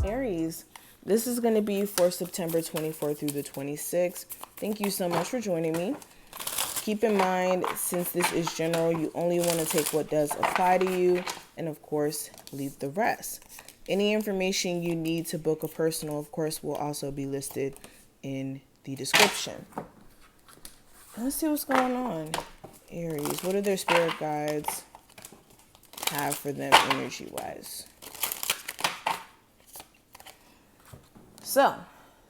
Aries, this is going to be for September 24th through the 26th. Thank you so much for joining me. Keep in mind, since this is general, you only want to take what does apply to you, and of course, leave the rest. Any information you need to book a personal, of course, will also be listed in the description. Let's see what's going on. Aries, what do their spirit guides have for them energy-wise? So,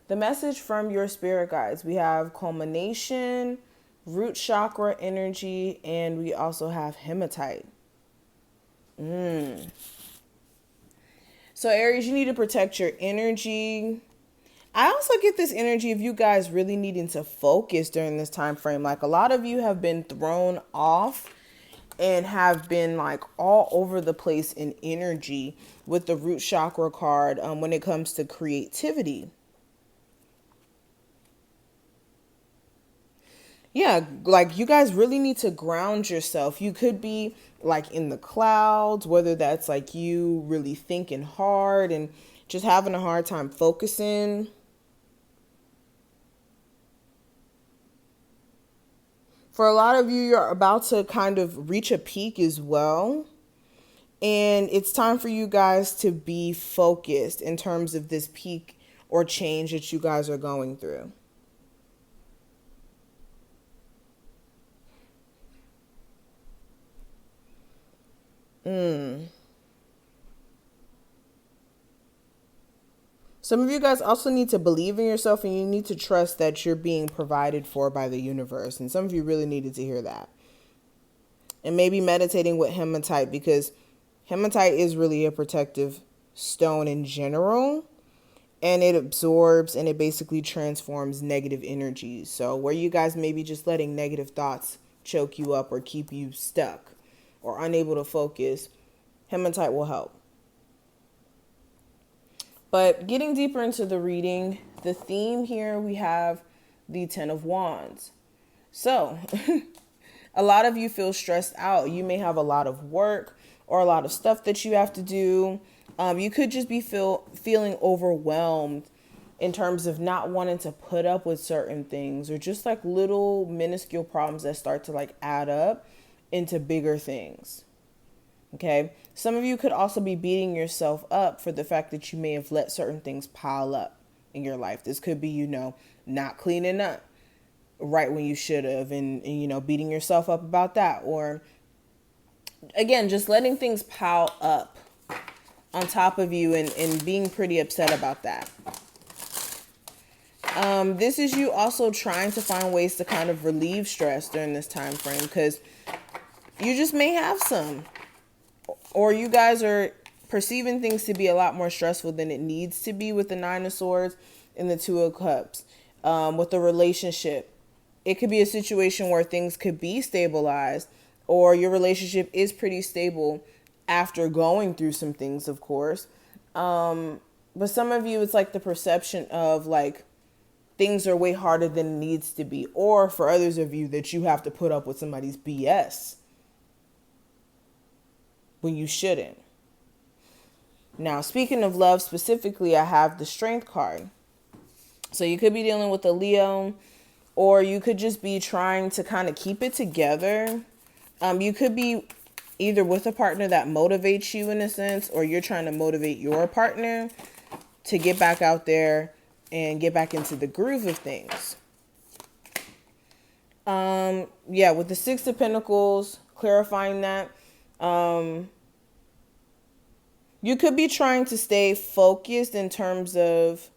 the message from your spirit guides, we have culmination, root chakra energy, and we also have hematite. So Aries, you need to protect your energy. I also get this energy of you guys really needing to focus during this time frame. Like, a lot of you have been thrown off and have been like all over the place in energy with the root chakra card when it comes to creativity. Yeah, like you guys really need to ground yourself. You could be like in the clouds, whether that's like you really thinking hard and just having a hard time focusing. For a lot of you, you're about to kind of reach a peak as well. And it's time for you guys to be focused in terms of this peak or change that you guys are going through. Some of you guys also need to believe in yourself, and you need to trust that you're being provided for by the universe. And some of you really needed to hear that. And maybe meditating with hematite, because hematite is really a protective stone in general. And it absorbs and it basically transforms negative energies. So where you guys may be just letting negative thoughts choke you up or keep you stuck or unable to focus, hematite will help. But getting deeper into the reading, the theme here, we have the 10 of Wands. So a lot of you feel stressed out. You may have a lot of work or a lot of stuff that you have to do. You could just be feeling overwhelmed in terms of not wanting to put up with certain things, or just like little minuscule problems that start to like add up into bigger things. Okay. Some of you could also be beating yourself up for the fact that you may have let certain things pile up in your life. This could be, not cleaning up right when you should have, and beating yourself up about that. Or again, just letting things pile up on top of you and being pretty upset about that. This is you also trying to find ways to kind of relieve stress during this time frame, because you just may have some. Or you guys are perceiving things to be a lot more stressful than it needs to be with the 9 of Swords and the 2 of Cups. With the relationship, it could be a situation where things could be stabilized, or your relationship is pretty stable after going through some things, of course. But some of you, it's like the perception of like things are way harder than it needs to be. Or for others of you, that you have to put up with somebody's BS when you shouldn't. Now, speaking of love specifically, I have the Strength card. So you could be dealing with a Leo, or you could just be trying to kind of keep it together. You could be either with a partner that motivates you in a sense, or you're trying to motivate your partner to get back out there and get back into the groove of things. With the 6 of Pentacles, clarifying that, you could be trying to stay focused in terms of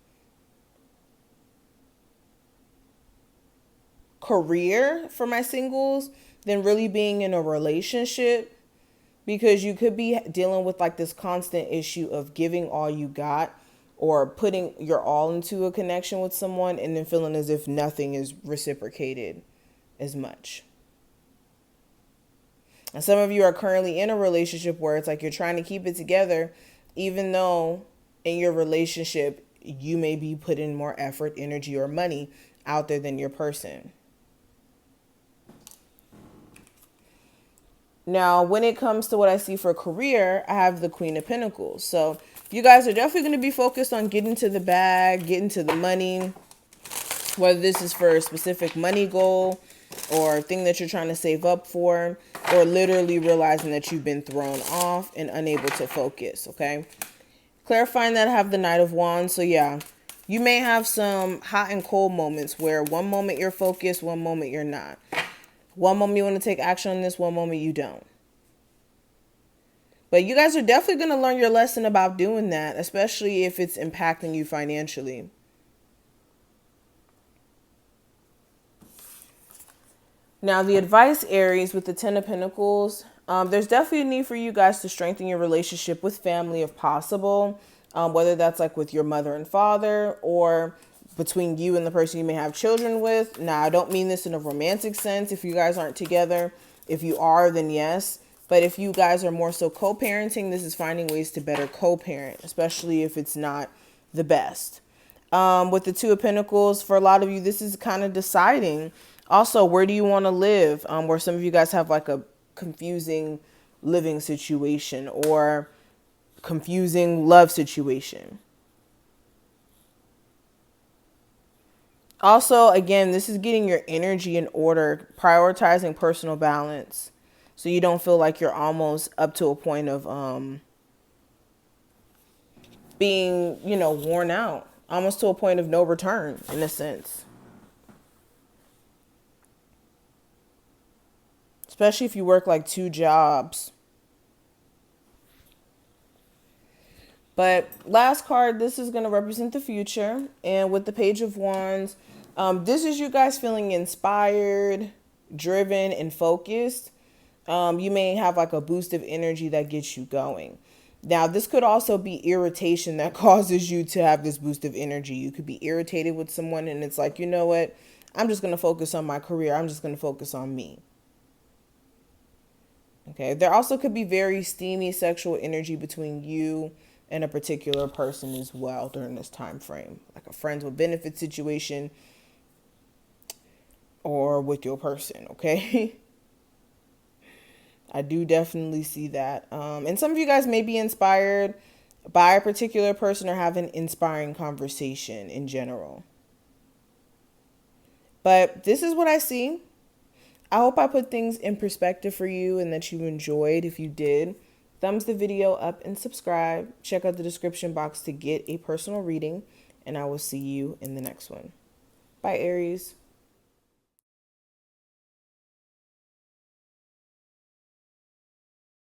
career for my singles than really being in a relationship, because you could be dealing with like this constant issue of giving all you got or putting your all into a connection with someone and then feeling as if nothing is reciprocated as much. And some of you are currently in a relationship where it's like you're trying to keep it together, even though in your relationship you may be putting more effort, energy, or money out there than your person. Now, when it comes to what I see for career, I have the Queen of Pentacles. So You guys are definitely going to be focused on getting to the bag, getting to the money, whether this is for a specific money goal or a thing that you're trying to save up for, or literally realizing that you've been thrown off and unable to focus, okay? Clarifying that I have the Knight of Wands. So yeah, you may have some hot and cold moments where one moment you're focused, one moment you're not. One moment you want to take action on this, one moment you don't. But you guys are definitely going to learn your lesson about doing that, especially if it's impacting you financially. Now, the advice, Aries, with the Ten of Pentacles, there's definitely a need for you guys to strengthen your relationship with family if possible, whether that's like with your mother and father or between you and the person you may have children with. Now, I don't mean this in a romantic sense if you guys aren't together. If you are, then yes. But if you guys are more so co-parenting, this is finding ways to better co-parent, especially if it's not the best. With the Two of Pentacles, for a lot of you, this is kind of deciding. Also, where do you want to live? Where some of you guys have like a confusing living situation or confusing love situation. Also, again, this is getting your energy in order, prioritizing personal balance. So you don't feel like you're almost up to a point of being, worn out. Almost to a point of no return, in a sense. Especially if you work like 2 jobs. But last card, this is going to represent the future. And with the Page of Wands, this is you guys feeling inspired, driven, and focused. You may have like a boost of energy that gets you going. Now, this could also be irritation that causes you to have this boost of energy. You could be irritated with someone and it's like, you know what? I'm just going to focus on my career. I'm just going to focus on me. Okay. There also could be very steamy sexual energy between you and a particular person as well during this time frame, like a friends with benefit situation or with your person. Okay. I do definitely see that. And some of you guys may be inspired by a particular person or have an inspiring conversation in general. But this is what I see. I hope I put things in perspective for you and that you enjoyed. If you did, thumbs the video up and subscribe. Check out the description box to get a personal reading. And I will see you in the next one. Bye, Aries.